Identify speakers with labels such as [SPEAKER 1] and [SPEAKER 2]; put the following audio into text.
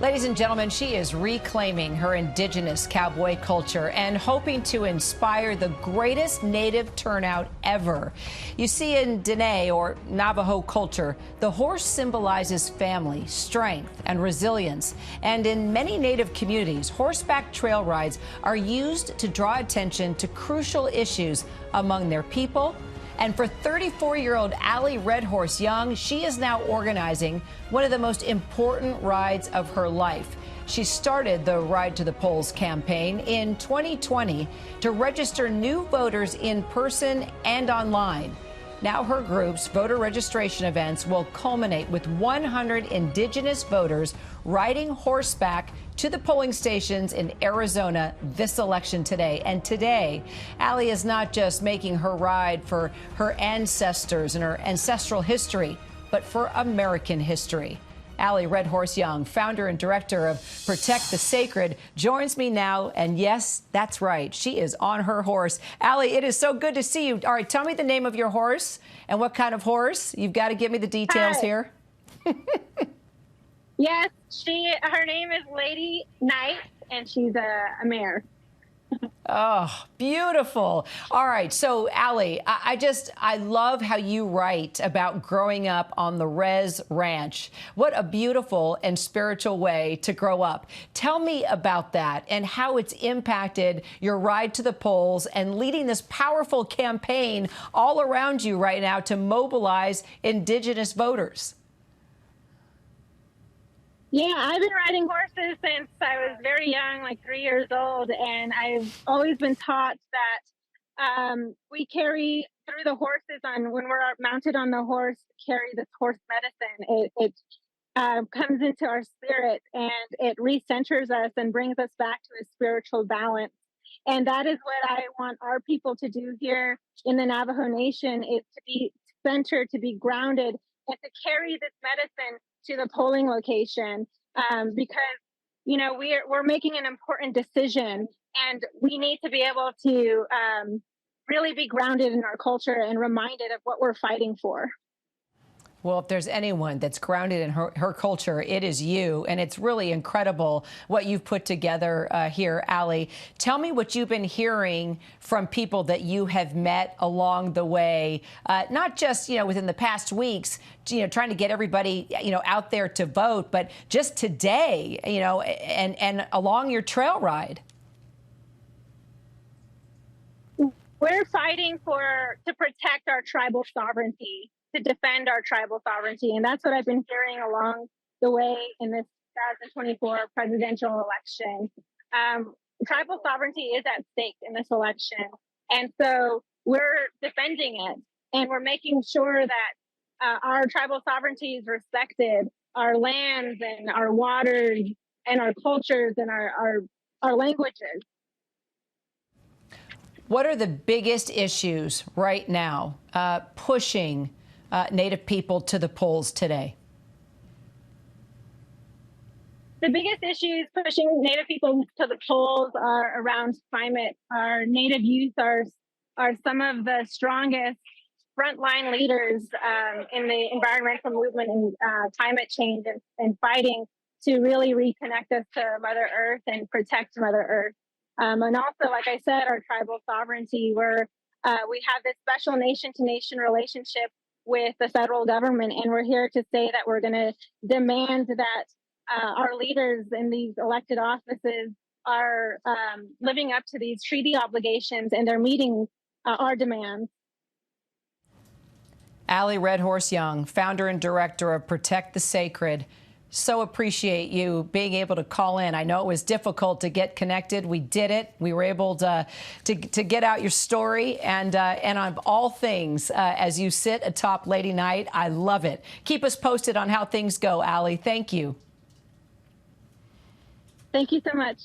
[SPEAKER 1] Ladies and gentlemen, she is reclaiming her indigenous cowboy culture and hoping to inspire the greatest native turnout ever. You see, in Dene, or Navajo culture, the horse symbolizes family, strength, and resilience. And in many native communities, horseback trail rides are used to draw attention to crucial issues among their people. And for 34-year-old Allie Redhorse Young, she is now organizing one of the most important rides of her life. She started the Ride to the Polls campaign in 2020 to register new voters in person and online. Now her group's voter registration events will culminate with 100 indigenous voters riding horseback to the polling stations in Arizona this election today. And today, Allie is not just making her ride for her ancestors and her ancestral history, but for American history. Allie Redhorse Young, founder and director of Protect the Sacred, joins me now. And yes, that's right, she is on her horse. Allie, it is so good to see you. All right, tell me the name of your horse and what kind of horse. You've got to give me the details here.
[SPEAKER 2] Yes, her name is Lady Night, and she's a mare.
[SPEAKER 1] Oh, beautiful. All right. So, Allie, I love how you write about growing up on the Res Ranch. What a beautiful and spiritual way to grow up. Tell me about that and how it's impacted your ride to the polls and leading this powerful campaign all around you right now to mobilize indigenous voters.
[SPEAKER 2] Yeah, I've been riding horses since I was very young, like 3 years old, and I've always been taught that we carry through the horses when we're mounted on the horse, carry this horse medicine. It comes into our spirit and it recenters us and brings us back to a spiritual balance. And that is what I want our people to do here in the Navajo Nation, is to be centered, to be grounded, and to carry this medicine to the polling location, because we're making an important decision, and we need to be able to really be grounded in our culture and reminded of what we're fighting for.
[SPEAKER 1] Well, if there's anyone that's grounded in her culture, it is you. And it's really incredible what you've put together here, Allie. Tell me what you've been hearing from people that you have met along the way, not just, within the past weeks, trying to get everybody, out there to vote, but just today, and along your trail ride.
[SPEAKER 2] We're fighting to protect our tribal sovereignty, to defend our tribal sovereignty. And that's what I've been hearing along the way in this 2024 presidential election. Tribal sovereignty is at stake in this election. And so we're defending it, and we're making sure that our tribal sovereignty is respected, our lands and our waters and our cultures and our languages.
[SPEAKER 1] What are the biggest issues right now pushing Native people to the polls today?
[SPEAKER 2] The biggest issues pushing Native people to the polls are around climate. Our Native youth are some of the strongest frontline leaders in the environmental movement and climate change and fighting to really reconnect us to Mother Earth and protect Mother Earth. And also, like I said, our tribal sovereignty, where we have this special nation-to-nation relationship with the federal government, and we're here to say that we're going to demand that our leaders in these elected offices are living up to these treaty obligations, and they're meeting our demands.
[SPEAKER 1] Allie Redhorse Young, founder and director of Protect the Sacred. So appreciate you being able to call in. I know it was difficult to get connected. We did it. We were able to get out your story, and on all things, as you sit atop Lady Night, I love it. Keep us posted on how things go, Allie. Thank you.
[SPEAKER 2] Thank you so much.